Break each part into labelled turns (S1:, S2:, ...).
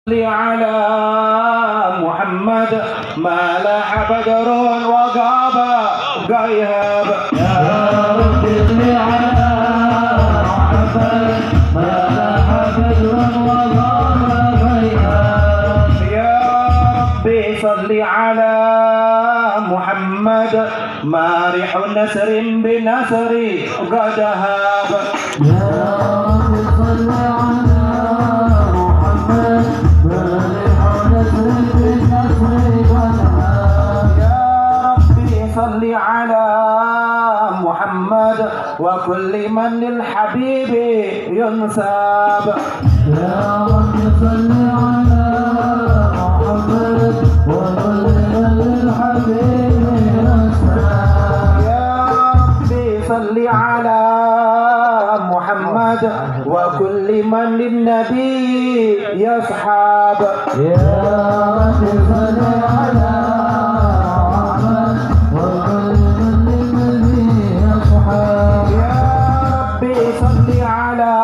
S1: على محمد ما لاح بدر وغاب غياب
S2: يا رب صل على محمد ما لاح بدر وغاب غياب
S1: يا ربي صل على محمد مارح نسر بنسر قد هاب
S2: يا رب صل على محمد مارح نسر بنسر قد هاب
S1: يا ربي صل على محمد وكل من للحبيب ينساب
S2: يا رب صل على محمد وكل من للحبيب ينساب
S1: يا ربي صل على محمد وكل من للنبي يصحاب
S2: يا رب صل على محمد وكل من للنبي يصحاب
S1: يا ربي صل على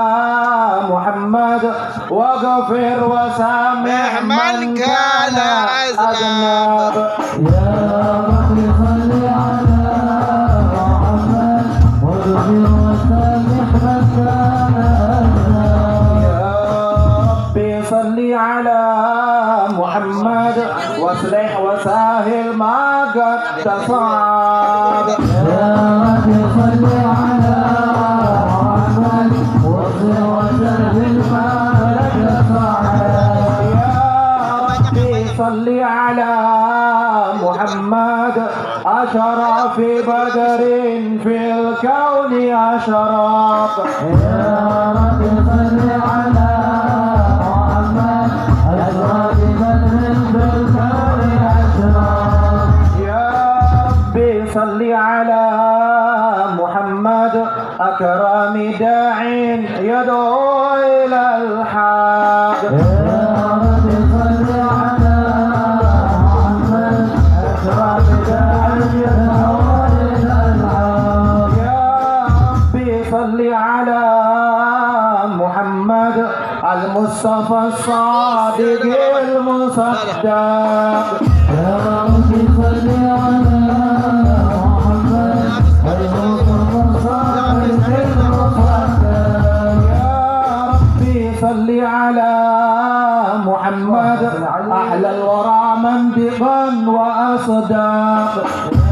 S1: محمد واغفر وسامح من كان أذنب
S2: يا رب صل على محمد واغفر وسامح من كان أذنب
S1: يا ربي صل على محمد واصلح وسهل ما قد تصعب
S2: يا رب صل على محمد واغفر وسهل ما لك صعب
S1: يا ربي صل على محمد أشرف بدر في الكون أشرف
S2: يا رب صل على محمد أشرف بدر في الكون أشرف
S1: يا ربي صل على محمد أكرم داع يدعو إلى الحق
S2: يا رب صل على محمد أشرف داع يدعو إلى الحق
S1: يا ربي صل على محمد المصطفى الصادق المصدق
S2: يا رب صل على محمد المصطفى الصادق المصدق
S1: يا ربي صل على محمد أحلى الورى منطقا وأصداق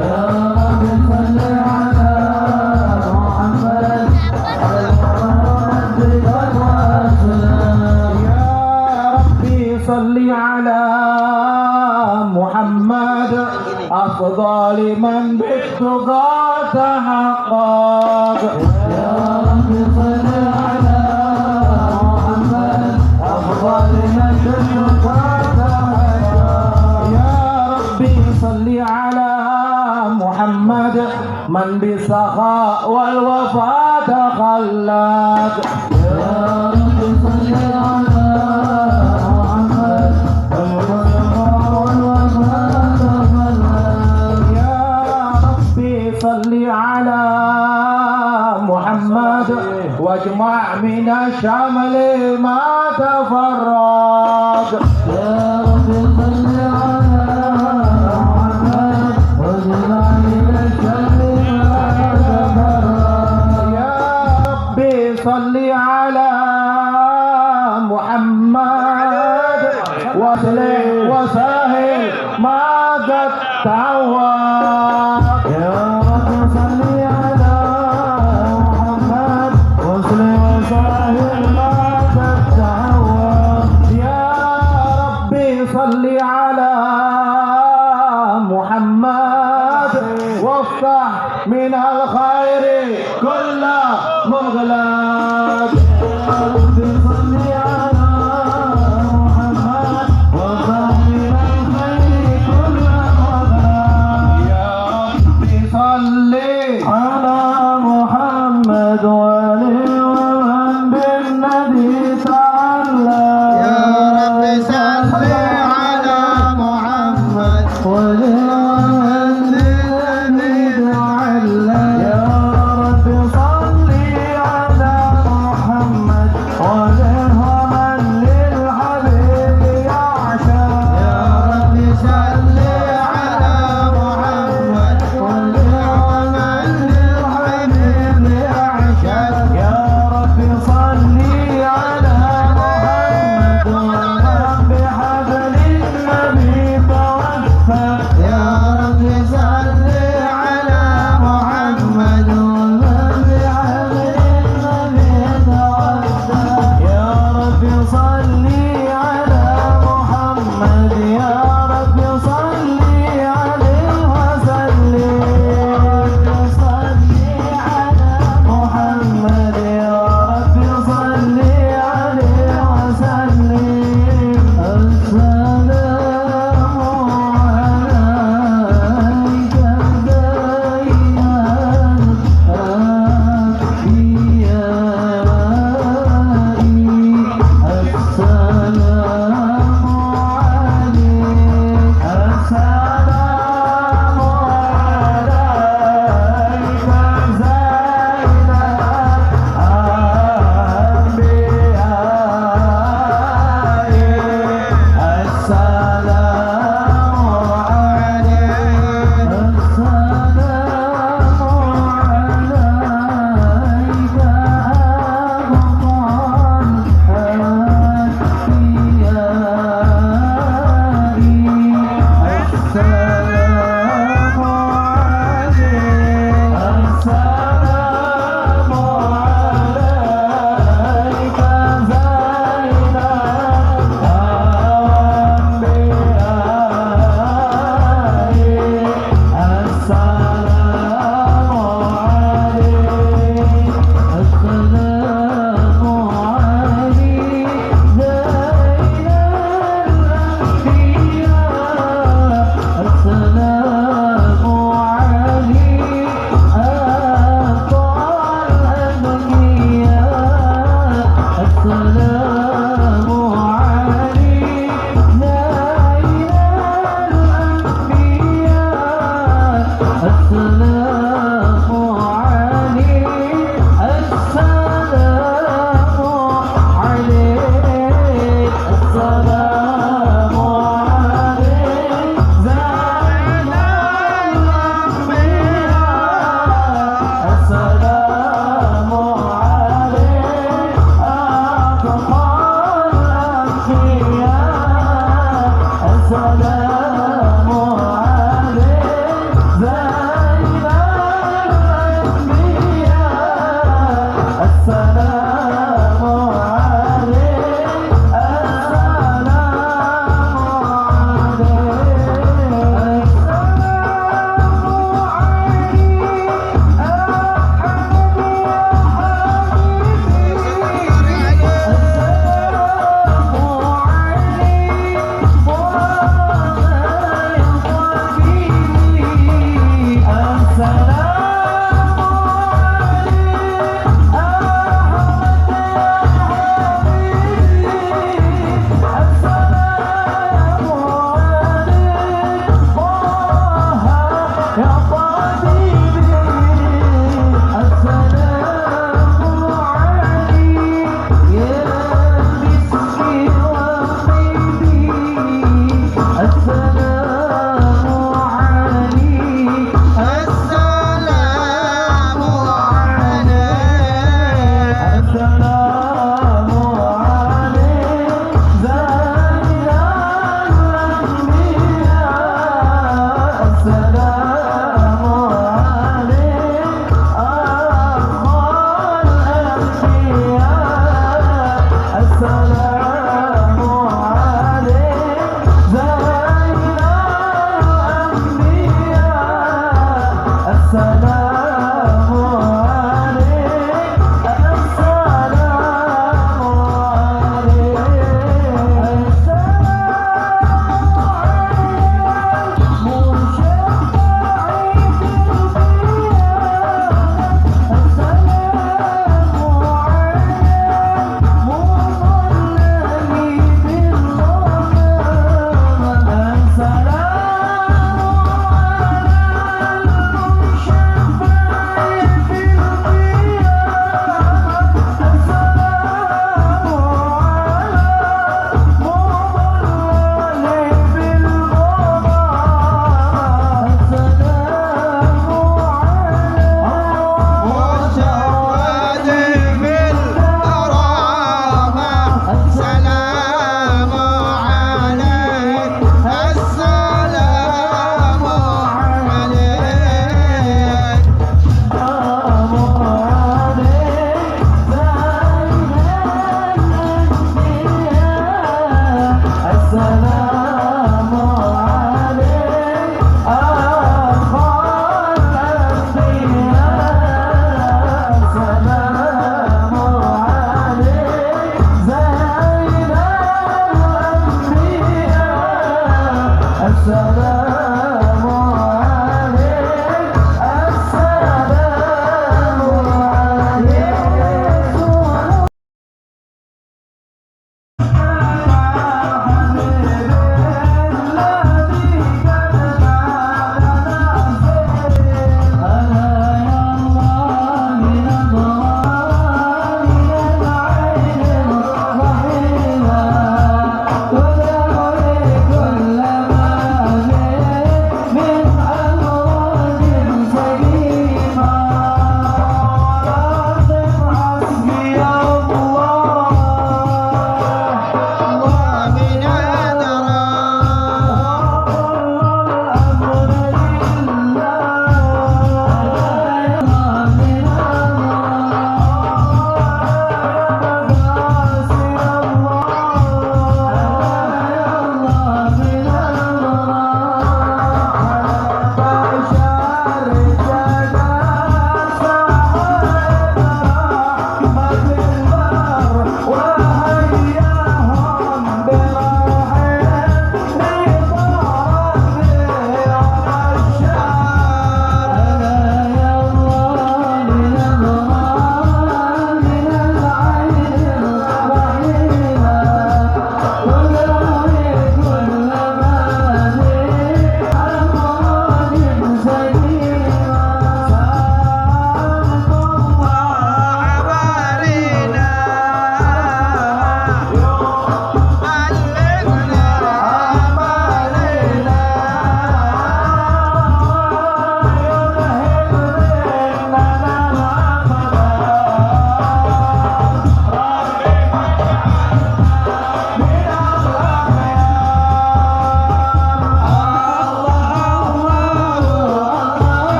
S2: يا رب صل على محمد المصطفى الصادق
S1: يا ربي صل على محمد أفضل من بالتقى تحقق
S2: يا رب صل على محمد أفضل من
S1: يا ربي صل على محمد من بالسخاء والوفاء تخلق
S2: يا رب صل على محمد
S1: يا ربي صل على محمد واجمع من الشمل ما تفرق
S2: يا رب صل على محمد واجمع من الشر ما تفرق
S1: يا ربي صل على محمد واصلح وسهل ما قد تعوق
S2: يا رب صل على محمد واصلح وسهل ما تتعوض
S1: يا ربي صل على محمد وافتح من الخير كل مغلق
S2: يا رب صل على محمد وافتح من الخير كل مغلق
S1: يا ربي صل
S2: على محمد وآله ومن بالنبي تعلق
S3: يا رب صل على محمد
S2: ومن بالنبي تعلق يا رب صل على محمد وآله ومن للحبيب السلام عليك السلام عليك زين الأنبياء السلام عليك السلام عليك زين الأنبياء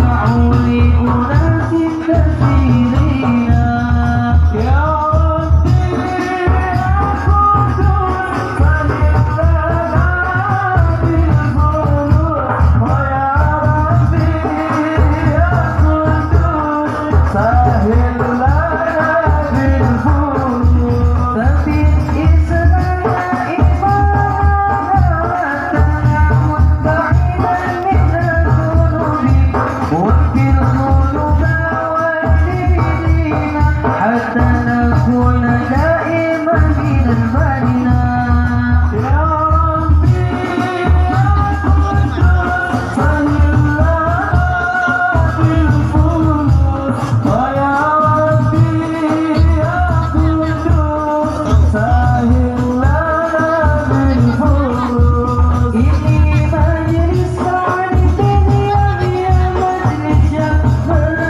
S2: لأناس كثيرين يا ربي يا قدوس فللنا بالفضول ويا ربي يا قدوس سهل لنا بالفضول ثبت إسلامنا إيماننا بعيدا من الذنوب واغفر ذنوبنا والدينا حتى نكون دائما من المدينة يا ربي يا قدوس صل لنا بالفضول ويا ربي يا قدوس سهل لنا بالفضول إني مجلس عن الدنيا يا مجلس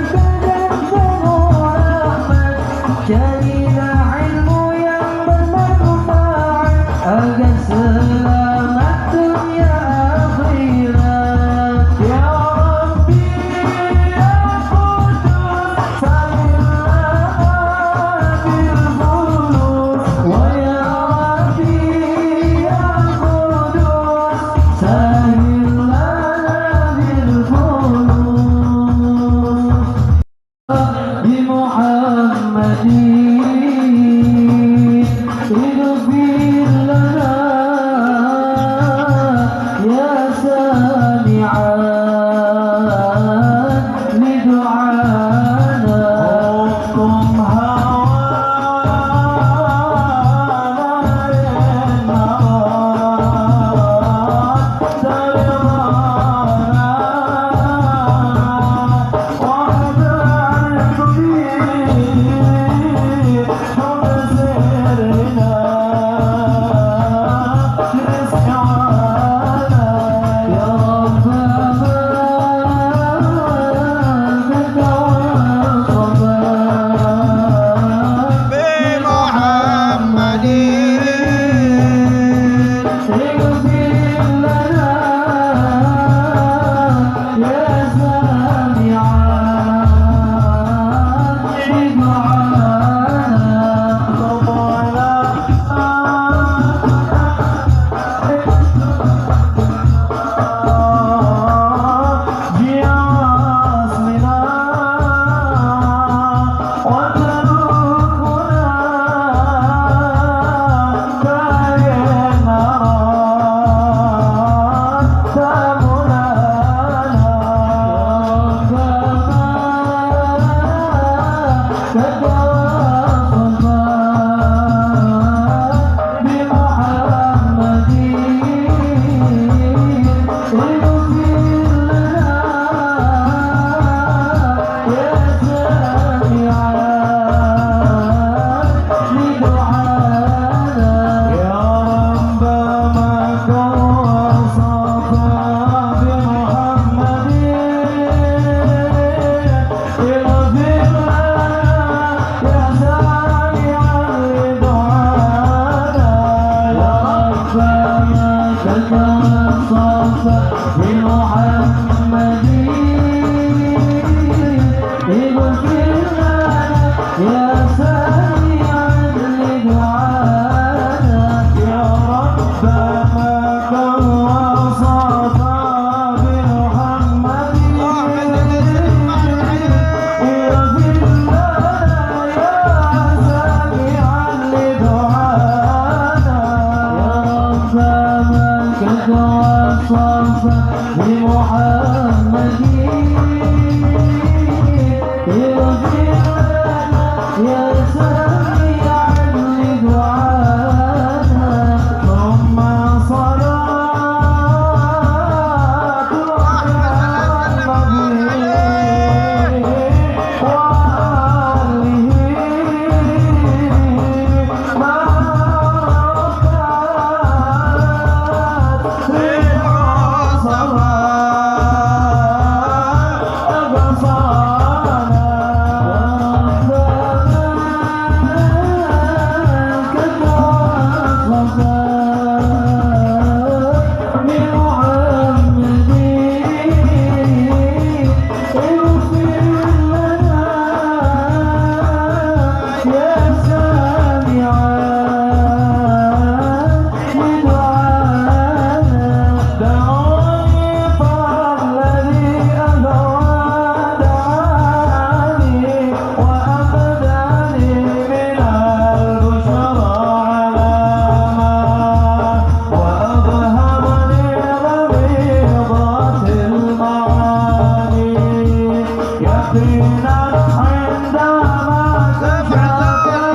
S2: يقينا عندما كشف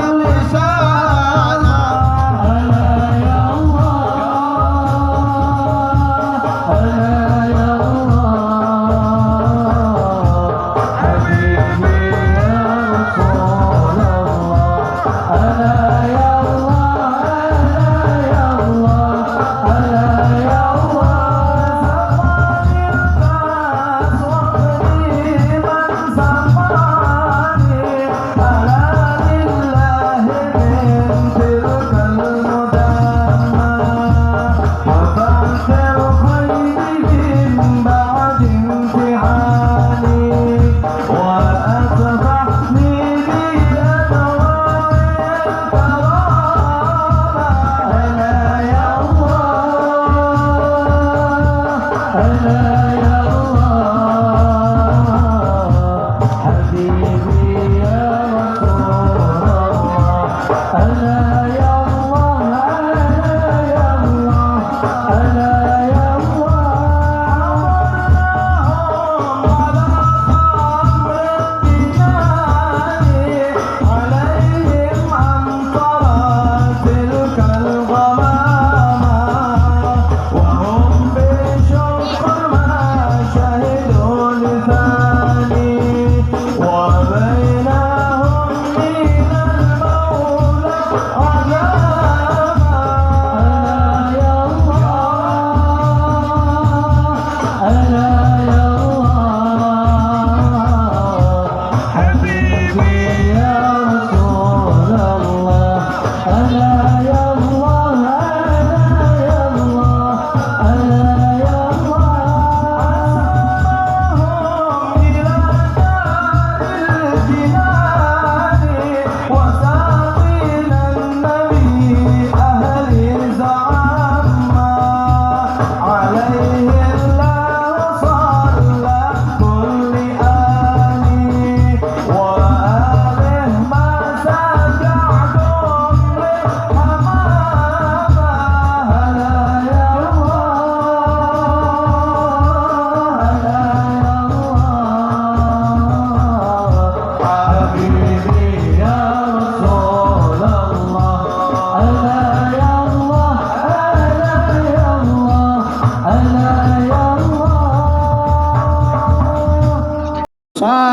S2: اللسان ألا يا الله ألا يا الله حبيبي يا رسول الله ألا يا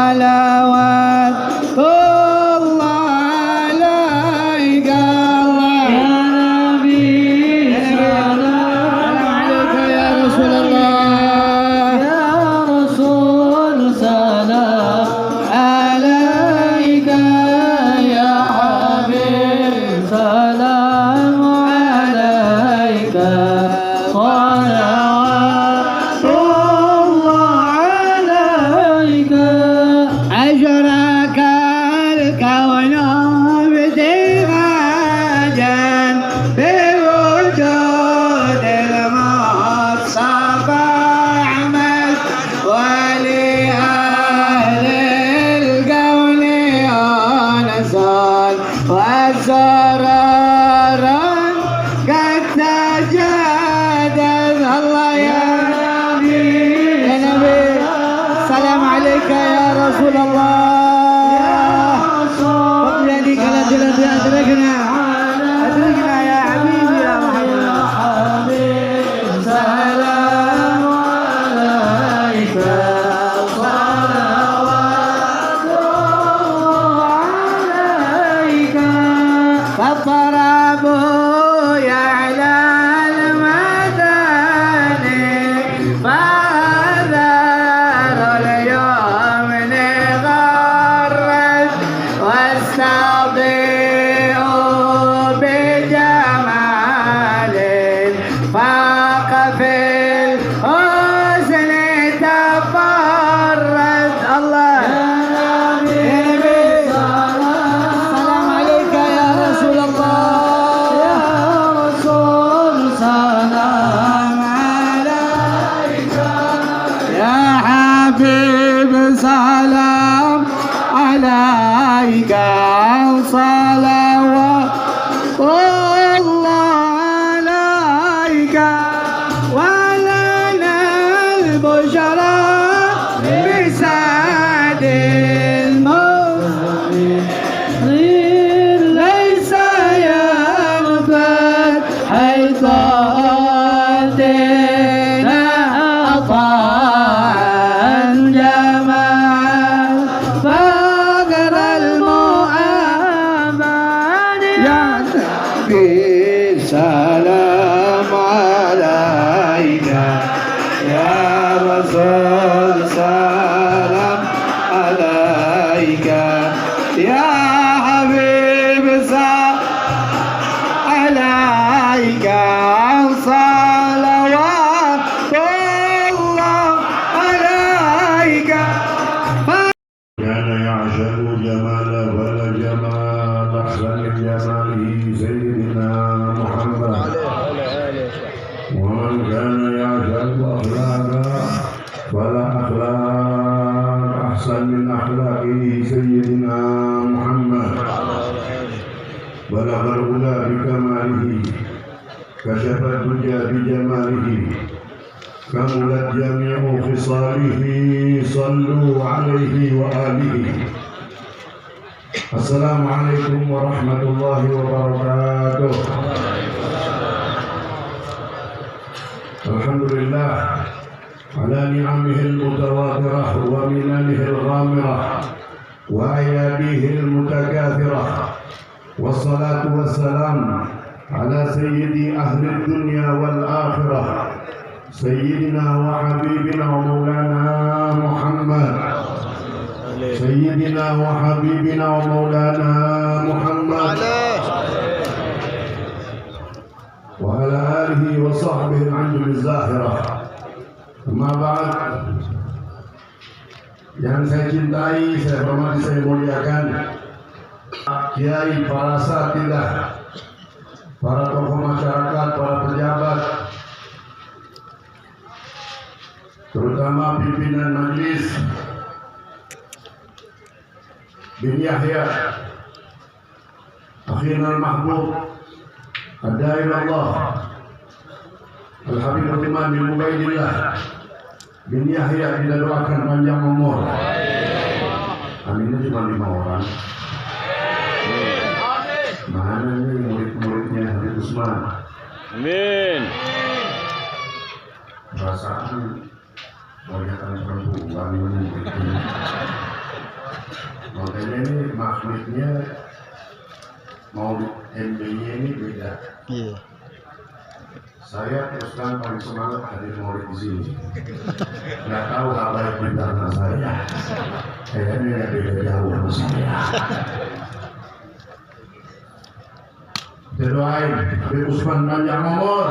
S3: صلوات الله عليك الله
S2: يا نبي
S3: سلام عليك يا رسول الله
S2: يا رسول سلام
S3: عليك
S2: يا حبيب سلام عليك صلوات الله عليك
S3: أجرك الكون ابتهاجا بوجود المصطفى أحمد ولأهل الكون أنسان وأسرار قد تجدد الله يا نبي سلام عليك يا رسول الله وبيدك الذي أدركنا يا حبيبي يا محمد
S2: سلام عليك صلوات الله عليك
S3: فالطرب يعلى المداني فذر اليوم غرد واستضيء بجمال فاق في الحسن تفرد الله يا نبي سلام عليك يا رسول الله
S2: يا رسول سلام
S3: عليك يا حبيب سلام عليك صلوات الله عليك ولنا البشرى بسعد
S2: عليك يا حبيب صلى عليك صلوات الله عليك.
S1: كان يعشق جمال ولا جمال أحسن جماله سيدنا محمد، ومن كان يعشق أخلاقا فلا أخلاق أحسن من أخلاقه سيدنا محمد. بلغ الغلا بكماله، كشف الدجى بجماله، كملت جميع خصاله، صلوا عليه وآله. السلام عليكم ورحمة الله وبركاته. الحمد لله على نعمه المتواترة ومننه الغامرة وأياديه المتكاثرة، والصلاة والسلام على سيد أهل الدنيا والآخرة سيدنا وحبيبنا ومولانا محمد، سيدنا وحبيبنا ومولانا محمد وعلى آله وصحبه العنجم الزاهرة. أما بعد، yang saya cintai, saya hormati, saya muliakan kiai, para asatidzah, para tokoh masyarakat, para pejabat, terutama pimpinan majelis bin Yahya, akhina al-mahbub, Ad-Da'i Allah, Al-Habib Uthman bin Ubaidillah bin Yahya, kita doakan panjang umur. Aminnya cuma 5 orang. Mana nih murid-muridnya Habib Uthman?
S4: Amin.
S1: Perasaan banyakkan perempuan ini. Makanya ini maksudnya mau MBY ini beda.
S3: Iya.
S1: Saya terus terang paling semangat hadir murid di sini. Nggak tahu apa yang bintangnya saya. Kayaknya nggak beda jauh sama saya. Kita doain Habib Uthman panjang umur,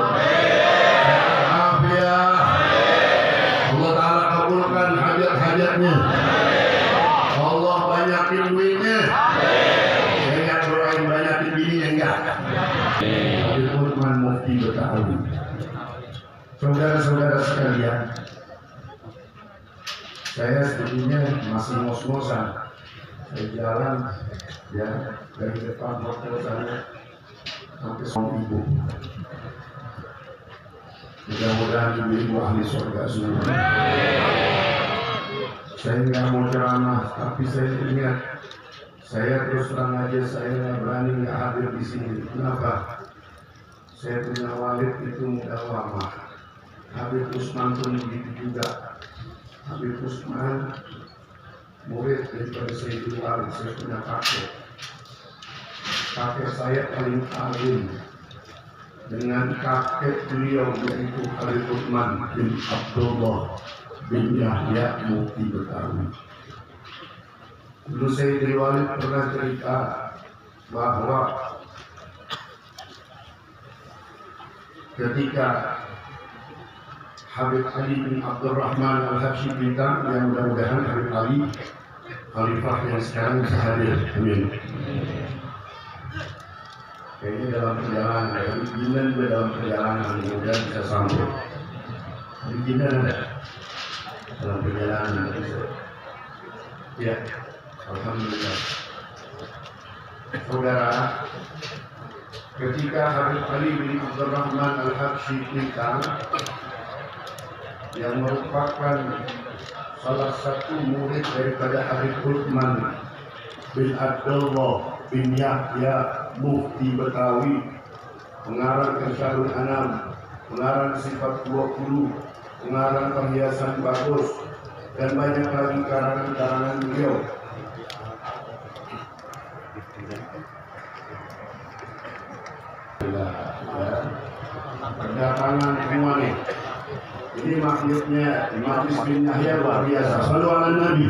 S1: afiat. Allah Ta'ala kabulkan hajat-hajatnya. Allah banyakin duitnya. Saya nggak doain banyakin bininya, enggak. Habib Uthman Mufti Betawi. Saudara-saudara sekalian, saya sebetulnya masih ngos-ngosan. Saya jalan ya dari depan hotel sana sampai sama ibu. Mudah-mudahan ibu ahli surga semua. Saya nggak mau ceramah, tapi saya ingat, saya terus terang aja saya nggak berani nggak hadir di sini. Kenapa? Saya punya walid itu mudah lama. Habib Uthman pun begitu juga. Habib Uthman murid daripada Sayyidul Walid. Saya punya kakek. Kakek saya paling alim dengan kakek beliau, yaitu Habib Uthman bin Abdullah bin Yahya Mufti Betawi. Dulu Sayyidul Walid pernah cerita bahwa ketika Habib Ali bin Abdurrahman Al-Habsyi bintang, yang mudah-mudahan Habib Ali khalifah yang sekarang bisa hadir. Amin. Kayaknya dalam perjalanan, Habib Jinan juga dalam perjalanan, mudah-mudahan bisa sampai. Habib Jinan ada dalam perjalanan bisa. Ya, alhamdulillah. Saudara, ketika Habib Ali bin Abdurrahman Al-Habsyi bintang, yang merupakan salah satu murid daripada Habib Uthman bin Abdullah bin Yahya Mufti Betawi, pengarang Irsyadul Anam, pengarang Sifat 20, pengarang Perhiasan Bagus, dan banyak lagi karangan-karangan beliau. Kedatangan semua nih. Ini maksudnya Majlis bin Yahya luar biasa. Sallu ala Nabi.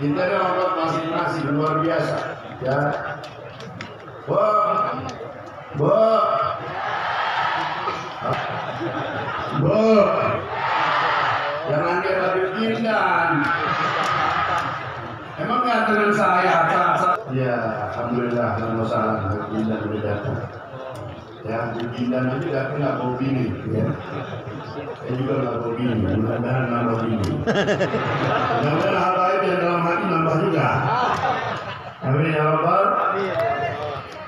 S1: Intinya Allah masing-masing luar biasa. Ya. Jangan dia lebih pindan. Emang nggak dengan saya? Ya, alhamdulillah, nama salam pindan udah datang. Ya, pindan aja tapi nggak mau bini. Ya. Saya juga nggak mau bini. Mudah-mudahan nambah bini. Mudah-mudahan apa yang dalam hati nambah juga. Amin ya Rabbal.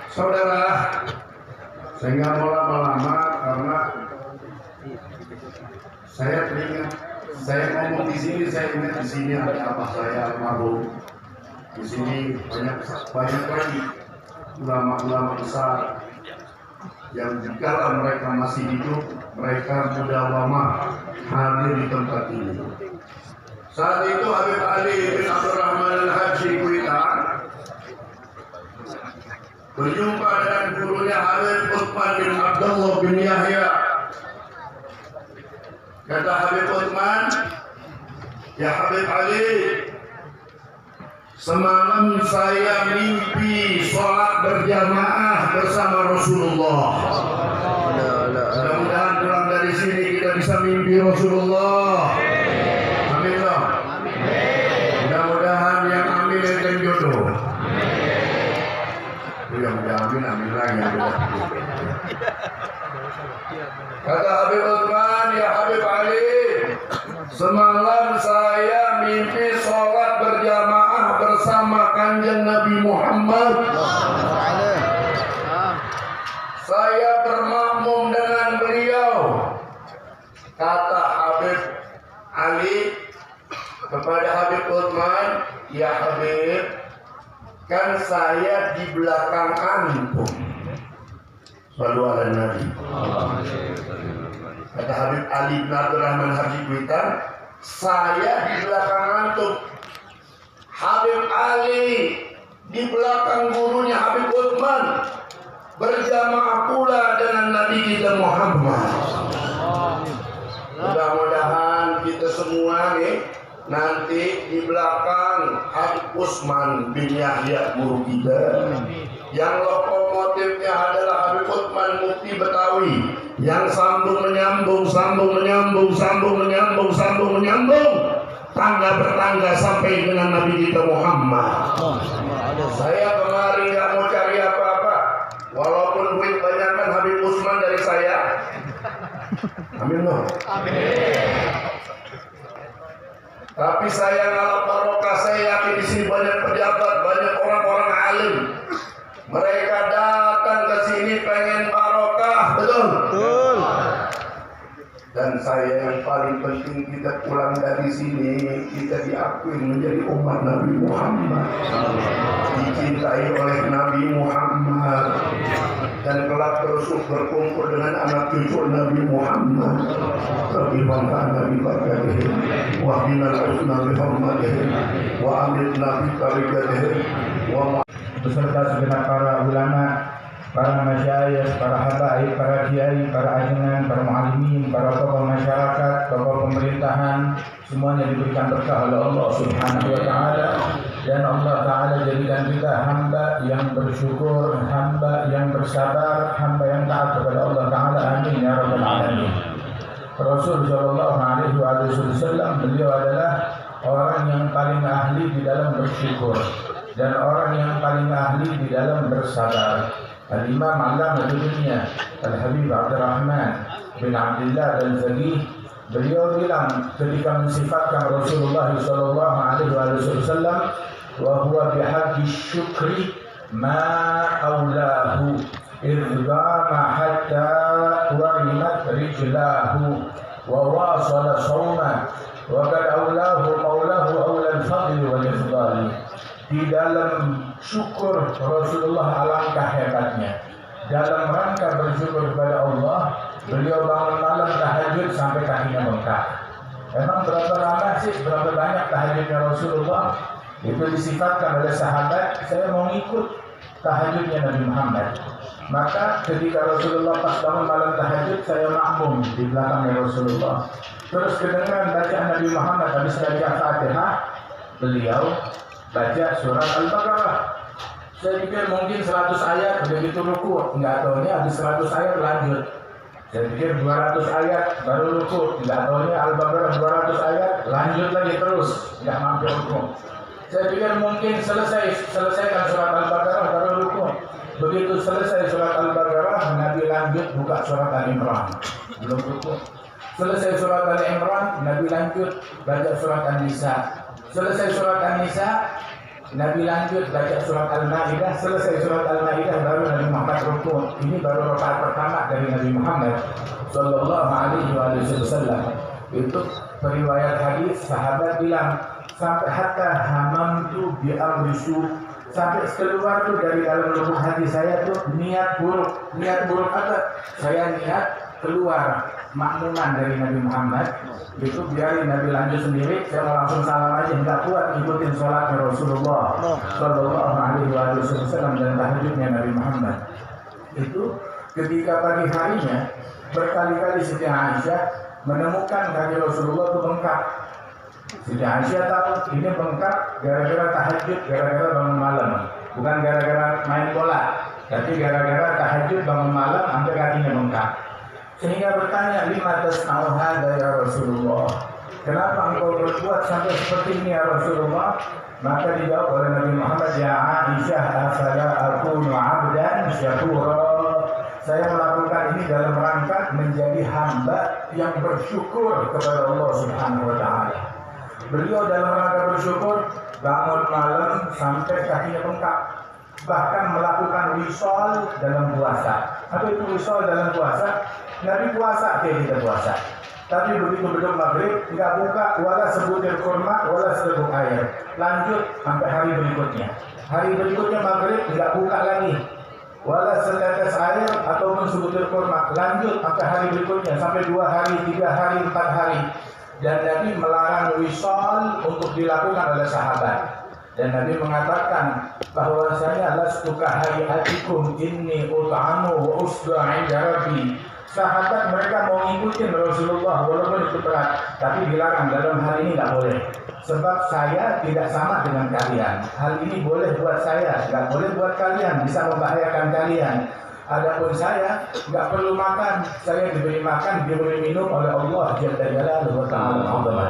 S1: Saudara, saya nggak mau lama-lama karena saya teringat. Saya ngomong di sini, saya ingat di sini ada apa saya almarhum. Di sini banyak lagi ulama-ulama besar yang jika mereka masih hidup, mereka muda lama hadir di tempat ini. Saat itu Habib Ali bin Abdurrahman Al-Habsyi Kuitang berjumpa dengan gurunya Habib Utsman bin Abdullah bin Yahya. Kata Habib Utsman, ya Habib Ali, semalam saya mimpi sholat berjamaah bersama Rasulullah. Mudah-mudahan pulang dari sini kita bisa mimpi Rasulullah. Amin loh. Mudah-mudahan yang amin yang jodoh. Itu yang menjamin amin lagi. Kata Habib Utsman, ya Habib Ali, semalam saya mimpi sholat berjamaah bersama kanjeng Nabi Muhammad. Saya bermakmum dengan beliau. Kata Habib Ali kepada Habib Utsman, ya Habib, kan saya di belakang antum. Selalu ala Nabi. Kata Habib Ali bin Abdurrahman Habsyi Kuitang, saya di belakang antum. Habib Ali di belakang gurunya Habib Utsman, berjamaah pula dengan Nabi kita Muhammad. Mudah-mudahan kita semua nih nanti di belakang Habib Utsman bin Yahya guru kita, yang lokomotifnya adalah Habib Utsman Mufti Betawi, yang sambung menyambung, tangga bertangga sampai dengan Nabi kita Muhammad. Saya kemarin nggak mau cari apa-apa, walaupun duit banyak kan Habib Utsman dari saya. Amin loh. Amin. Tapi saya ngalap barokah, saya yakin di sini banyak pejabat, banyak orang-orang alim. Mereka datang ke sini pengen barokah, betul? Betul. Dan saya yang paling penting, kita pulang dari sini, kita diakui menjadi umat Nabi Muhammad, dicintai oleh Nabi Muhammad, dan kelak terus berkumpul dengan anak cucu Nabi Muhammad. Rabbi bangkana bi barakatihi wa binal husna bi hurmatihi wa amritna bi barakatihi wa
S2: beserta segenap para ulama, para masyayikh, para habaib, para kiai, para ajunan, para muallimin, para tokoh masyarakat, tokoh pemerintahan, semuanya diberikan berkah oleh Allah Subhanahu wa taala, dan Allah taala jadikan kita hamba yang bersyukur, hamba yang bersabar, hamba yang taat kepada Allah taala. Amin ya rabbal alamin. Rasul sallallahu alaihi wasallam, beliau adalah orang yang paling ahli di dalam bersyukur dan orang yang paling ahli di dalam bersabar. Al-Imam Allama dunia Al-Habib Abdurrahman bin Abdullah Al-Zaghi, beliau bilang ketika mensifatkan Rasulullah sallallahu alaihi wasallam, wa huwa bihaqqi syukri ma aulahu irdama hatta warimat rijlahu wa wasala sawma wa qad aulahu maulahu aulal fadli wal ifdali. Di dalam syukur Rasulullah alangkah hebatnya. Dalam rangka bersyukur kepada Allah, beliau bangun malam tahajud sampai kakinya bengkak. Memang berapa lama sih, berapa banyak tahajudnya Rasulullah? Itu disifatkan oleh sahabat, saya mau ngikut. tahajudnya Nabi Muhammad. Maka ketika Rasulullah pas bangun malam tahajud, saya makmum di belakangnya Rasulullah. Terus kedengaran bacaan Nabi Muhammad habis baca Fatihah, beliau baca surat Al-Baqarah. Saya pikir mungkin 100 ayat begitu ruku, enggak tahunya habis 100 ayat lanjut. Saya pikir 200 ayat baru ruku, enggak tahunya Al-Baqarah 200 ayat lanjut lagi terus, enggak mampu ruku. Saya pikir mungkin selesaikan surat Al-Baqarah baru ruku. Begitu selesai surat Al-Baqarah, Nabi lanjut buka surat Al-Imran, belum ruku. Selesai surat Al-Imran, Nabi lanjut baca surat An-Nisa. Selesai surat An-Nisa, Nabi lanjut baca surat Al-Maidah. Selesai surat Al-Maidah baru Nabi Muhammad rukun. Ini baru rakaat pertama dari Nabi Muhammad sallallahu alaihi wasallam. Itu periwayat hadis, sahabat bilang sampai hatta hamamtu bi amrisu, sampai keluar tuh dari dalam lubuk hati saya tuh niat buruk. Niat buruk apa? Saya niat keluar makmuman dari Nabi Muhammad, itu biarin Nabi lanjut sendiri, saya mau langsung salam aja, nggak kuat ngikutin sholatnya Rasulullah sallallahu alaihi wasallam dan tahajudnya Nabi Muhammad. Itu ketika pagi harinya berkali-kali Siti Aisyah menemukan kaki Rasulullah itu bengkak. Siti Aisyah tahu ini bengkak gara-gara tahajud, gara-gara bangun malam, bukan gara-gara main bola, tapi gara-gara tahajud bangun malam sampai kakinya bengkak. Sehingga bertanya, lima tasna'u hadza ya Rasulullah, kenapa engkau berbuat sampai seperti ini ya Rasulullah? Maka dijawab oleh Nabi Muhammad, ya Aisyah, afala akunu 'abdan syakura. Saya melakukan ini dalam rangka menjadi hamba yang bersyukur kepada Allah Subhanahu wa taala. Beliau dalam rangka bersyukur bangun malam sampai kakinya bengkak. Bahkan melakukan wisol dalam puasa. Apa itu wisol dalam puasa? Nabi puasa kayak kita puasa. Tapi begitu beduk maghrib, nggak buka wala sebutir kurma, wala seteguk air. Lanjut sampai hari berikutnya. Hari berikutnya maghrib nggak buka lagi, wala setetes air ataupun sebutir kurma. Lanjut sampai hari berikutnya, sampai 2 hari, 3 hari, 4 hari. Dan Nabi melarang wisol untuk dilakukan oleh sahabat. Dan Nabi mengatakan bahwasanya lastu kahayatikum inni ut'amu wa usdu 'inda rabbi. Sahabat mereka mau ngikutin Rasulullah walaupun itu berat, tapi dilarang dalam hal ini nggak boleh. Sebab saya tidak sama dengan kalian. Hal ini boleh buat saya, nggak boleh buat kalian, bisa membahayakan kalian. Adapun saya nggak perlu makan, saya diberi makan, diberi minum oleh Allah Jalla Jalaluhu wa Ta'ala.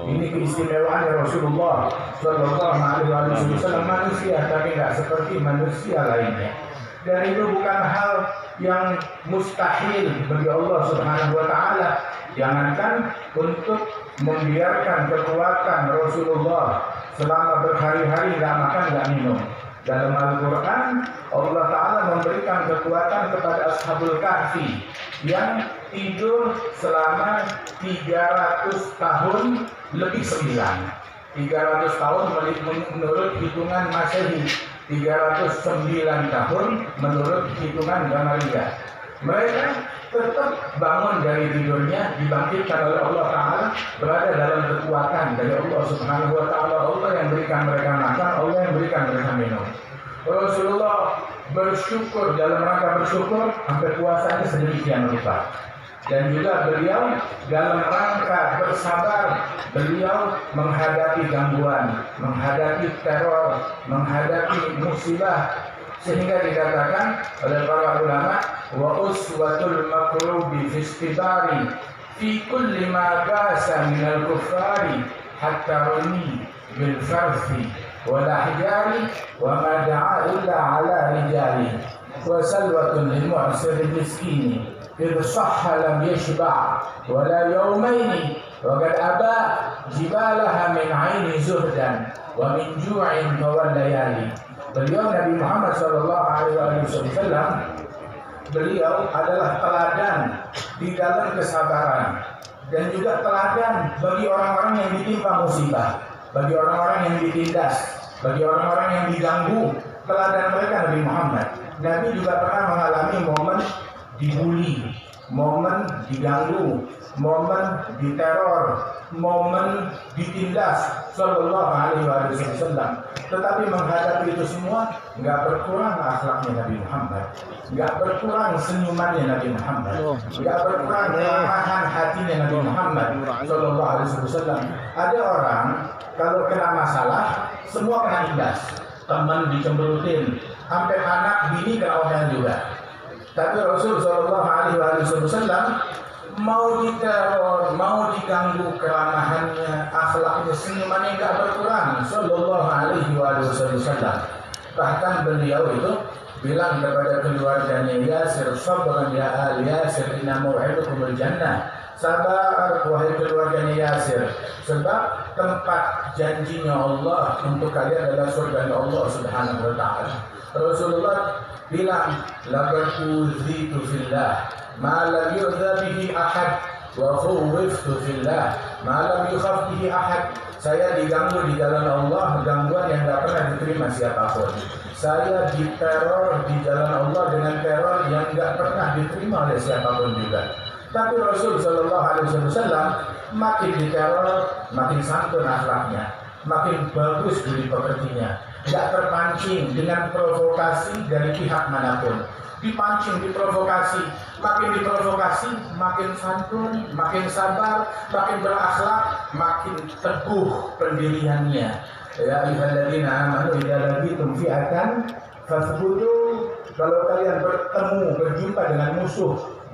S2: Ini keistimewaan Rasulullah sallallahu alaihi wasallam, manusia tapi nggak seperti manusia lainnya. Dan itu bukan hal yang mustahil bagi Allah Subhanahu wa taala. Jangankan untuk membiarkan kekuatan Rasulullah selama berhari-hari nggak makan nggak minum. Dalam Al-Quran Allah Ta'ala memberikan kekuatan kepada Ashabul Kahfi yang tidur selama 300 tahun lebih 9. 300 tahun menurut hitungan Masehi, 309 tahun menurut hitungan Gamaliel. Mereka tetap bangun dari tidurnya, dibangkitkan oleh Allah Ta'ala, berada dalam kekuatan dari Allah Subhanahu wa Ta'ala. Allah yang berikan mereka makan, Allah yang berikan mereka minum. Rasulullah bersyukur, dalam rangka bersyukur sampai puasanya sedemikian rupa. Dan juga beliau dalam rangka bersabar, beliau menghadapi gangguan, menghadapi teror, menghadapi musibah, sehingga dikatakan oleh para ulama, wa uswatul makrubi fi istibari fi kulli ma basa min al-kuffari hatta rumi bil farfi wal ahjari wa ma da'a illa ala rijali wa salwatun lil mu'sir miskini idh sahha lam yashba' wala yawmaini wa qad aba jibalaha min 'aini zuhdan wa min ju'in fawal layali. Beliau Nabi Muhammad SAW, beliau adalah teladan di dalam kesabaran dan juga teladan bagi orang-orang yang ditimpa musibah, bagi orang-orang yang ditindas, bagi orang-orang yang diganggu. Teladan mereka Nabi Muhammad. Nabi juga pernah mengalami momen dibully, momen diganggu, momen diteror, momen ditindas sallallahu alaihi wasallam. Tetapi menghadapi itu semua, nggak berkurang akhlaknya Nabi Muhammad, nggak berkurang senyumannya Nabi Muhammad, nggak berkurang keramahan hatinya Nabi Muhammad Sallallahu Alaihi Wasallam. Ada orang kalau kena masalah, semua kena imbas. Teman dicemberutin, sampai anak bini kena omelan juga. Tapi Rasul Sallallahu Alaihi Wasallam mau diteror, mau diganggu keramahannya, akhlaknya, senyumannya nggak berkurang. Sallallahu Alaihi Wasallam. Bahkan beliau itu bilang kepada keluarganya, Yasir, sabran ya al Yasir, inna mau'idukumul jannah. Sabar wahai keluarganya Yasir, sebab tempat janjinya Allah untuk kalian adalah surga Allah Subhanahu wa taala. Rasulullah bilang, laqad uzitu fillah ma lam yu'dha bihi ahad wa khuwiftu fillah ma lam yukhaf bihi ahad. Saya diganggu di jalan Allah, gangguan yang tidak pernah diterima siapapun. Saya diteror di jalan Allah dengan teror yang tidak pernah diterima oleh siapapun juga. Tapi Rasul Sallallahu Alaihi Wasallam makin diteror, makin santun akhlaknya, makin bagus budi pekertinya, tidak terpancing dengan provokasi dari pihak manapun. Dipancing, diprovokasi, makin santun, makin sabar, makin berakhlak, makin teguh pendiriannya. Ya ayyuhalladzina amanu idza laqitum fi'atan fasbutu. Kalau kalian berjumpa dengan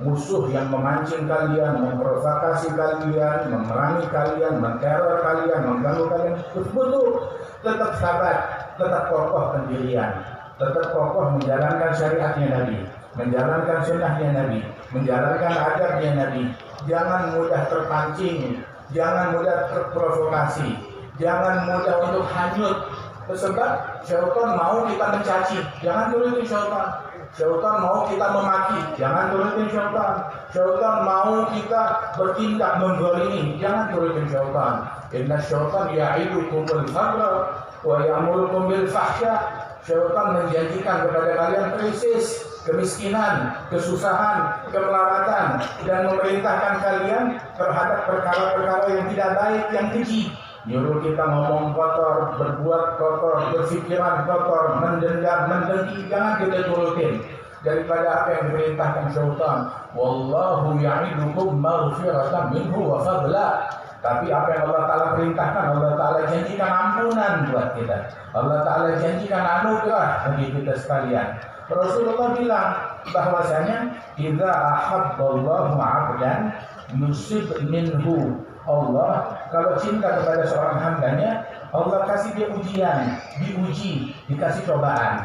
S2: musuh yang memancing kalian, memprovokasi kalian, memerangi kalian, menteror kalian, mengganggu kalian, fasbutu, tetap sabar, tetap kokoh pendirian, tetap kokoh menjalankan syariatnya Nabi, menjalankan sunnahnya Nabi, menjalankan adabnya Nabi. Jangan mudah terpancing, jangan mudah terprovokasi, jangan mudah untuk hanyut. Sebab syaitan mau kita mencaci, jangan turutin syaitan. Syaitan mau kita memaki, jangan turutin syaitan. Syaitan mau kita bertindak menggolimi, jangan turutin syaitan. Inna syaitan ya'idukumul faqra wa ya'murukum bil fahsya. Syaitan menjanjikan kepada kalian krisis, kemiskinan, kesusahan, kemelaratan, dan memerintahkan kalian terhadap perkara-perkara yang tidak baik, yang keji. Nyuruh kita ngomong kotor, berbuat kotor, berpikiran kotor, mendendam, mendengki, jangan kita turutin. Daripada apa yang diperintahkan syaitan. Wallahu ya'idukum maghfiratan minhu wa fadla. Tapi apa yang Allah Ta'ala perintahkan, Allah Ta'ala janjikan ampunan buat kita. Allah Ta'ala janjikan anugerah bagi kita sekalian. Rasulullah bilang bahwasanya idza ahabballahu 'abdan yusib minhu. Allah kalau cinta kepada seorang hambanya, Allah kasih dia ujian, diuji, dikasih cobaan.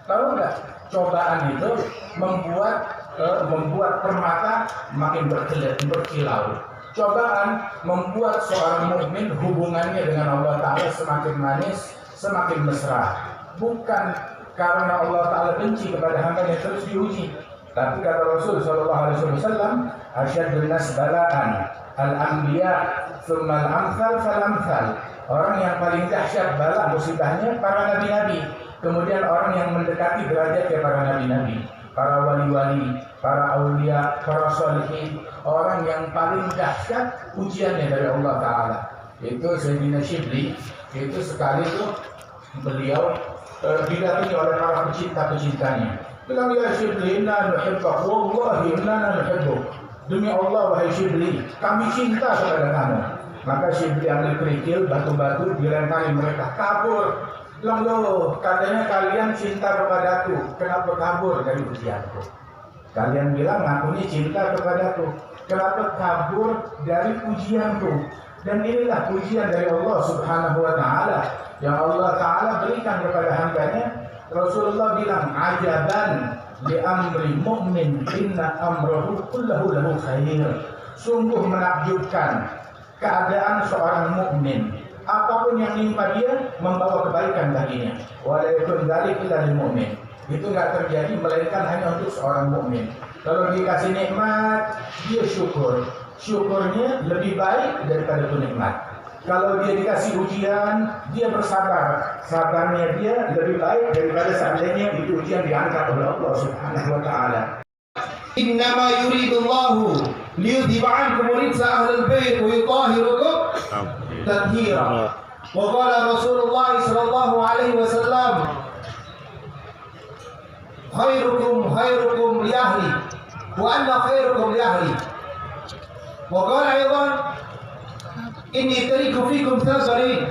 S2: Tahu nggak? Cobaan itu membuat permata makin berkilau. Cobaan membuat seorang mukmin hubungannya dengan Allah Ta'ala semakin manis, semakin mesra. Bukan karena Allah Ta'ala benci kepada hambanya terus diuji. Tapi kata Rasul Sallallahu Alaihi Wasallam, asyadun nas bala'an al-anbiya thumma al-amthal fal-amthal. Orang yang paling dahsyat bala musibahnya para nabi-nabi, kemudian orang yang mendekati derajatnya para nabi-nabi, para wali-wali, para aulia, para sholihin. Orang yang paling dahsyat ujiannya dari Allah Ta'ala. Itu Sayyidina Shibli. Itu sekali itu beliau didatangi oleh para pecinta-pecintanya. Bilang, ya Shibli, inna nuhibbak, wallahi inna nuhibbuk. Demi Allah wahai Shibli, kami cinta kepada kamu. Maka Shibli ambil kerikil, batu-batu, dilempari mereka, kabur. Bilang, loh, katanya kalian cinta kepadaku, kenapa kabur dari ujianku? Kalian bilang ngakunya cinta kepadaku, kenapa kabur dari ujianku? Dan inilah ujian dari Allah Subhanahu wa Ta'ala yang Allah Ta'ala berikan kepada hambanya. Rasulullah bilang, ajaban li amri mu'min inna amrahu kullahu lahu khair. Sungguh menakjubkan keadaan seorang mukmin. Apapun yang menimpa dia membawa kebaikan baginya. Wa la yakun dzalik illa lil mu'min. Itu enggak terjadi melainkan hanya untuk seorang mukmin. Kalau dikasih nikmat, dia syukur. Syukurnya lebih baik daripada itu nikmat. Kalau dia dikasih ujian, dia bersabar. Sabarnya dia lebih baik daripada seandainya itu ujian diangkat oleh Allah Subhanahu wa Ta'ala. Innama yuridullahu liyudhiba 'ankum rijsa ahlil bait wa yutahhirakum tathira. Wa qala Rasulullah sallallahu alaihi wasallam, khairukum khairukum li ahli wa anna khairukum li ahli. Wa qala aidan, inni tariku fikum thasarin,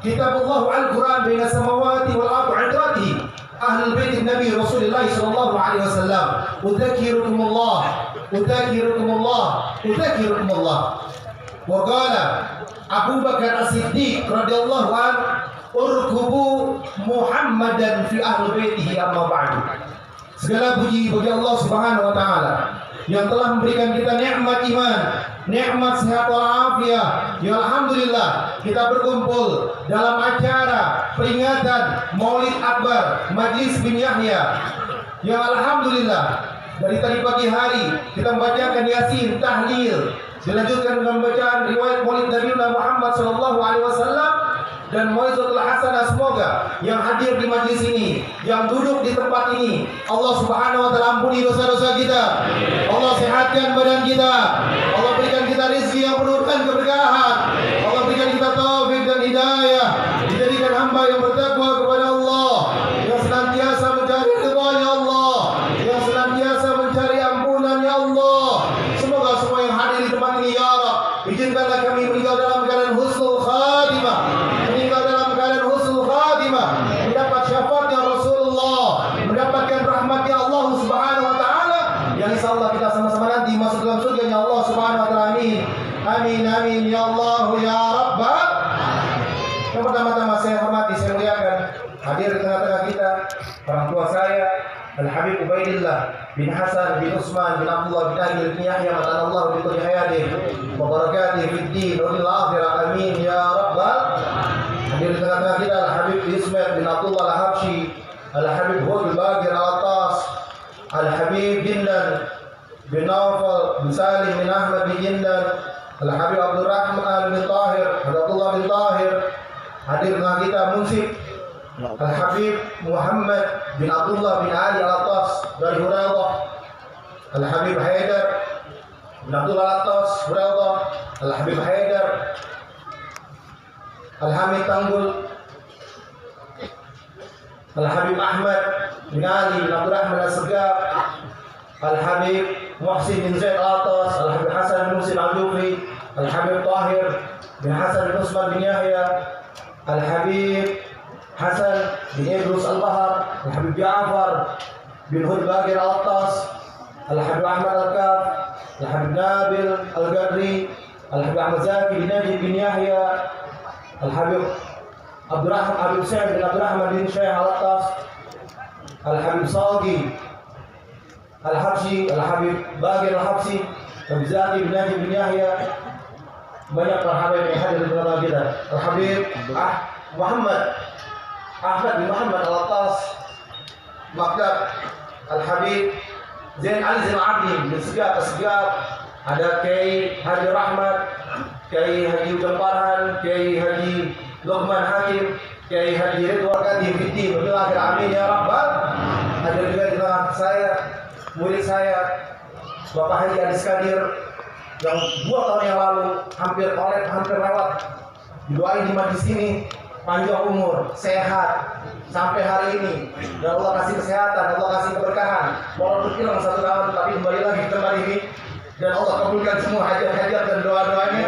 S2: kitabullah al-Quran baina samawati wal ardi 'indratihi ahlul bait Nabi Rasulullah sallallahu alaihi wasallam, udzakirukumullah udzakirukumullah udzakirukumullah. Wa qala Abu Bakar As-Siddiq radhiyallahu an, urkubu Muhammadan fi ahli baitihi amma ba'du. Segala puji bagi Allah Subhanahu wa taala yang telah memberikan kita nikmat iman, nikmat sehat walafiat. Ya alhamdulillah, kita berkumpul dalam acara peringatan Maulid Akbar Majlis bin Yahya. Ya alhamdulillah, dari tadi pagi hari kita membacakan Yasin, tahlil, dilanjutkan dengan bacaan riwayat Maulid Nabi Muhammad sallallahu alaihi wasallam dan Mau'izatul Hasanah. Semoga yang hadir di majlis ini, yang duduk di tempat ini, Allah Subhanahu wa taala ampuni dosa-dosa kita. Allah sehatkan badan kita. Allah berikan kita rezeki yang penuh dengan keberkahan. Allah berikan kita taufik dan hidayah. Dijadikan hamba yang bertakwa kepada Allah, yang senantiasa mencari ridha-Nya Allah, yang senantiasa mencari ampunan-Nya Allah. Semoga semua yang hadir di tempat ini, ya Rabb, izinkanlah kami meninggal dalam keadaan husnul khatimah, meninggal dalam keadaan husnul khatimah, mendapat syafaatnya Rasulullah, mendapatkan rahmatnya Allah Subhanahu wa taala, yang insyaallah kita sama-sama nanti masuk dalam surganya Allah Subhanahu wa taala. Amin. Amin amin ya Allah ya Rabbal. Yang pertama-tama saya hormati, saya muliakan hadir di tengah-tengah kita orang tua saya Al-Habib Ubaidillah bin Hasan bin Utsman bin Abdullah bin Ali bin Yahya, Allah bi kulli hayatihi wa barakatihi fid din wa fil akhirah. Amin ya Rabbal. Hadir di tengah-tengah kita Al-Habib Ismail bin Abdullah Al-Habsyi, Al-Habib Hud Bagir Al-Attas, Al-Habib Jindan bin Nawfal bin Salim bin Ahmad bin Jindan, Al-Habib Abdul Rahman bin Tahir, Abdullah bin Tahir. Hadir di tengah kita Munsif Al-Habib Muhammad bin Abdullah bin Ali Al-Attas dari Huraidah, Al-Habib Haidar bin Abdullah Al-Attas Huraidah, Al-Habib Haidar Al-Hamid Tanggul, Al-Habib Ahmad bin Ali bin Abdurrahman Al-Segaf, Al-Habib Muhsin bin Zaid Al-Attas, Al-Habib Hasan bin Musin Al-Jufri, Al-Habib Tahir bin Hasan bin Usman bin Yahya, Al-Habib Hasan bin Idrus Al-Bahar, Al-Habib Ja'far bin Hud Bagir Al-Attas, Al-Habib Ahmad Al-Kaf, Al-Habib Nabil Al-Gadri, Al-Habib Ahmad Zaki bin Najib bin Yahya, Al-Habib Abdurrahman Habib Sa'id bin Abdurrahman bin Syekh Al-Attas, Al-Habib Sagi Al-Habsyi, Al-Habib Bagir Al-Habsyi, Habib Zaki bin Najib bin Yahya. Banyak para habib yang hadir di tengah kita. Al-Habib Muhammad Ahmad bin Muhammad Al-Attas Maktab, Al-Habib Zain Ali Zain Abdi bin Segaf Segaf. Ada Kiai Haji Rahmat, Kiai Haji Ujang Farhan, Kiai Haji Luqman Hakim, Kiai Haji Ridwan Kadim Fiddin wa akhir. Amin ya Rabbal. Hadir juga di tengah saya murid saya Bapak Haji Adis Kadir yang 2 tahun yang lalu hampir lewat. Didoain di majlis ini panjang umur, sehat sampai hari ini, dan Allah kasih kesehatan, Allah kasih keberkahan. Walaupun hilang 1 tahun, tapi kembali lagi ke tempat ini, dan Allah kabulkan semua hajat-hajat dan doa-doanya,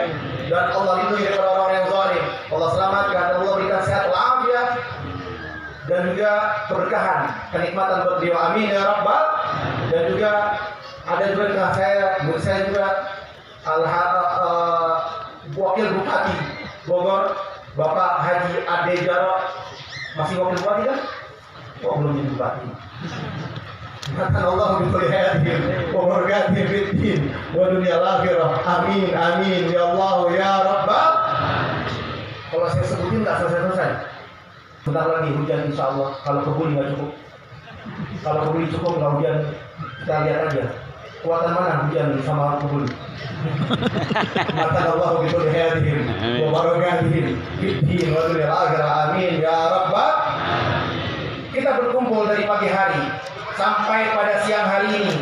S2: dan Allah lindungi dari orang-orang yang zalim. Allah selamatkan, dan Allah berikan sehat walafiat dan juga keberkahan, kenikmatan buat beliau. Amin ya Rabbal. Dan juga ada juga dengan murid saya juga Wakil Bupati Bogor, Bapak Haji Ade Jarot. Masih wakil bupati kan? Oh, belum jadi bupati. Kata Allah bikulihadin wa barakatuh fiddin wa dunia akhirah. Amin amin ya Allah ya Rabbal. Kalau saya sebutin nggak selesai-selesai. Bentar lagi hujan insya Allah. Kalau kebuli nggak cukup. Kalau kebuli cukup nggak hujan, kita lihat aja kuatan mana hujan sama kebuli. Kata Allah bikulihadin wa barakatuh fiddin wa dunia akhirah. Amin ya Rabbal. Kita berkumpul dari pagi hari sampai pada siang hari ini,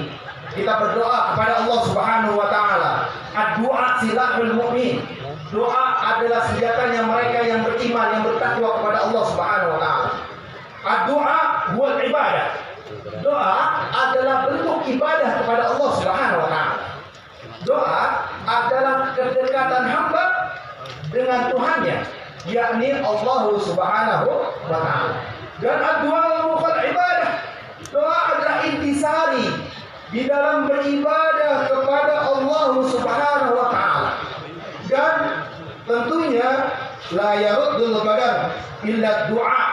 S2: kita berdoa kepada Allah Subhanahu wa taala. Ad-du'a silahul mu'min. Doa adalah senjatanya mereka yang beriman, yang bertakwa kepada Allah Subhanahu wa taala. Doa buat ibadah. Doa adalah bentuk ibadah kepada Allah Subhanahu wa taala. Doa adalah kedekatan hamba dengan Tuhannya, yakni Allah Subhanahu wa taala. Dan doa bukan ibadah. Doa adalah intisari di dalam beribadah kepada Allah Subhanahu wa taala. Dan tentunya la yaruddul qadar illa doa.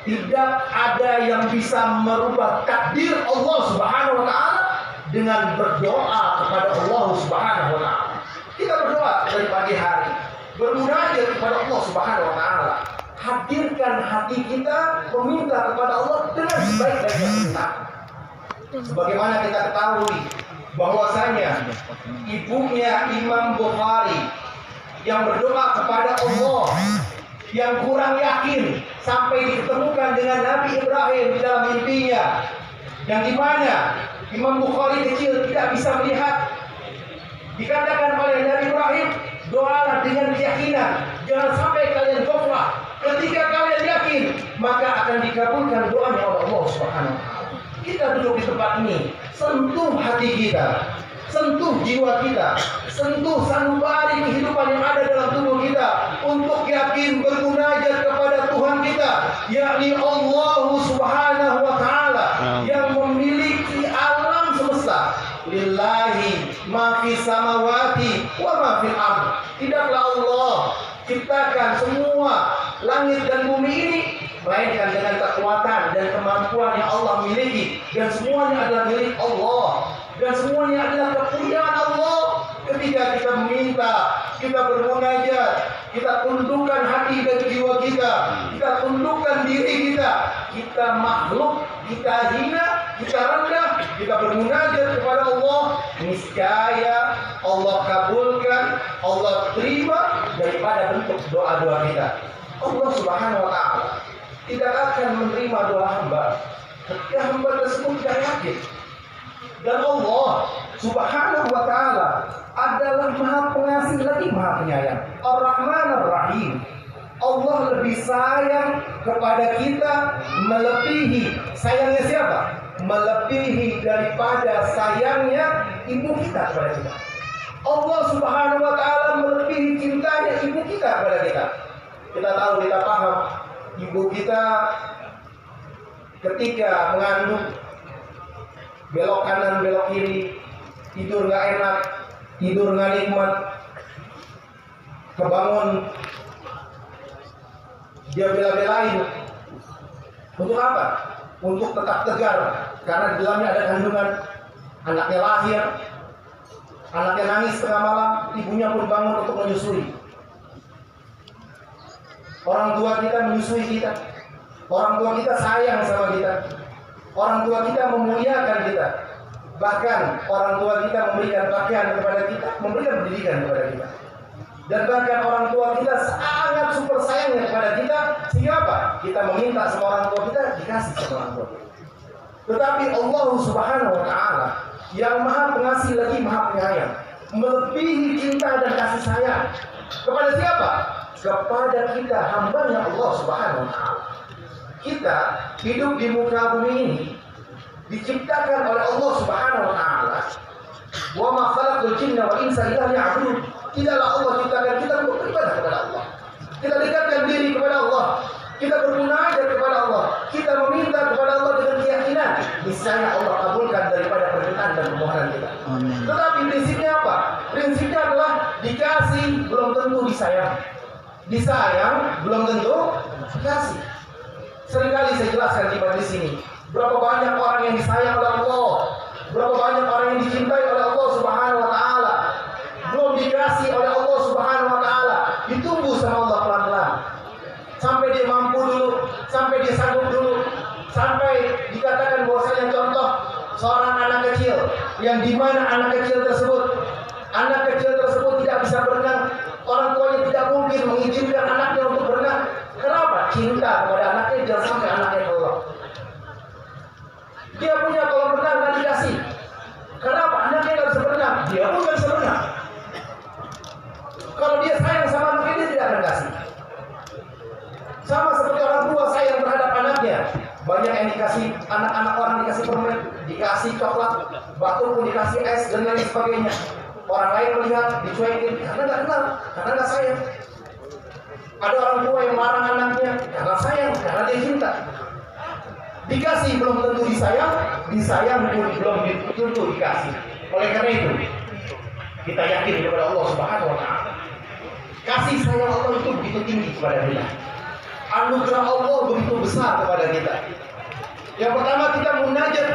S2: Tidak ada yang bisa merubah takdir Allah Subhanahu wa taala dengan berdoa kepada Allah Subhanahu wa taala. Kita berdoa dari pagi hari, bermunajat kepada Allah Subhanahu wa taala. Hadirkan hati kita meminta kepada Allah dengan sebaik-baiknya permintaan. Sebagaimana kita ketahui bahwasanya ibunya Imam Bukhari yang berdoa kepada Allah, yang kurang yakin sampai diketemukan dengan Nabi Ibrahim di dalam mimpinya, yang dimana Imam Bukhari kecil tidak bisa melihat. Dikatakan oleh Nabi Ibrahim, doalah dengan keyakinan, jangan sampai kalian goflah. Ketika kalian yakin, maka akan dikabulkan doanya oleh Allah Subhanahu wa taala. Kita duduk di tempat ini, sentuh hati kita, sentuh jiwa kita, sentuh sanubari kehidupan yang ada dalam tubuh kita untuk yakin bermunajat kepada Tuhan kita, yakni Allah Subhanahu wa taala yang memiliki alam semesta. Lillahi ma fis samawati wa ma fil ardh. Tidaklah Allah ciptakan semua langit dan bumi ini melainkan dengan kekuatan dan kemampuan yang Allah miliki, dan semuanya adalah milik Allah, dan semuanya adalah kepunyaan Allah. Ketika kita meminta, kita bermunajat, kita tundukkan hati dan jiwa kita, kita tundukkan diri kita makhluk, kita hina, kita rendah, kita bermunajat kepada Allah, niscaya Allah kabulkan, Allah terima daripada bentuk doa-doa kita. Allah Subhanahu wa taala tidak akan menerima doa hamba ketika hamba tersebut tidak yakin. Dan Allah Subhanahu wa taala adalah Maha Pengasih lagi Maha Penyayang. Ar-Rahman Ar-Rahim. Allah lebih sayang kepada kita melebihi sayangnya siapa? Melebihi daripada sayangnya ibu kita kepada kita. Allah Subhanahu wa taala melebihi cintanya ibu kita kepada kita. Kita tahu, kita paham, ibu kita ketika mengandung belok kanan, belok kiri, tidur nggak enak, tidur nggak nikmat, kebangun dia bela-belain. Untuk apa? Untuk tetap tegar, karena di dalamnya ada kandungan. Anaknya lahir, anaknya nangis tengah malam, ibunya pun bangun untuk menyusui. Orang tua kita menyusui kita, orang tua kita sayang sama kita, orang tua kita memuliakan kita. Bahkan orang tua kita memberikan pakaian kepada kita, memberikan pendidikan kepada kita. Dan bahkan orang tua kita sangat super sayangnya kepada kita. Sehingga apa? Kita meminta sama orang tua kita, dikasih sama orang tua kita. Tetapi Allah Subhanahu wa taala yang Maha Pengasih lagi Maha Penyayang, melebihi cinta dan kasih sayang kepada siapa? Kepada kita, hambanya Allah Subhanahu wa taala. Kita hidup di muka bumi ini diciptakan oleh Allah Subhanahu wa taala. Wa ma khalaqtul jinna wal insa illa liya'budun. Tidaklah Allah ciptakan kita untuk beribadah kepada Allah. Kita dekatkan diri kepada Allah, kita bermunajat kepada Allah, kita meminta kepada Allah dengan keyakinan, niscaya Allah kabulkan daripada permintaan dan permohonan kita. Tetapi prinsipnya apa? Prinsipnya adalah dikasih belum tentu disayang, disayang belum tentu dikasih. Seringkali saya jelaskan di majelis ini, berapa banyak orang yang disayang oleh Allah, berapa banyak orang yang dicintai oleh Allah Subhanahu wa taala, belum dikasih oleh Allah Subhanahu wa taala, ditunggu sama Allah pelan-pelan sampai dia mampu dulu, sampai dia sanggup dulu, sampai dikatakan bahwasanya contoh seorang anak kecil yang dimana anak kecil tersebut tidak bisa berenang, orang tuanya tidak mungkin mengizinkan anaknya untuk berenang. Kenapa? Cinta kepada anaknya, jangan sampai anaknya keluar. Dia punya kolam renang nggak dikasih. Kenapa? Anaknya nggak bisa berenang, dia pun nggak bisa berenang. Kalau dia sayang sama anaknya, dia tidak
S5: dikasih anak-anak orang dikasih permen, dikasih coklat, batu pun dikasih es dan lain sebagainya. Orang lain melihat dicuekin karena nggak kenal, karena nggak sayang. Ada orang tua yang marah anaknya karena sayang, karena dia cinta. Dikasih belum tentu disayang pun belum tentu dikasih. Oleh karena itu, kita yakin kepada Allah Subhanahu wa Ta'ala. Kasih sayang Allah itu begitu tinggi kepada kita. Anugerah Allah begitu besar kepada kita. Yang pertama, kita munajat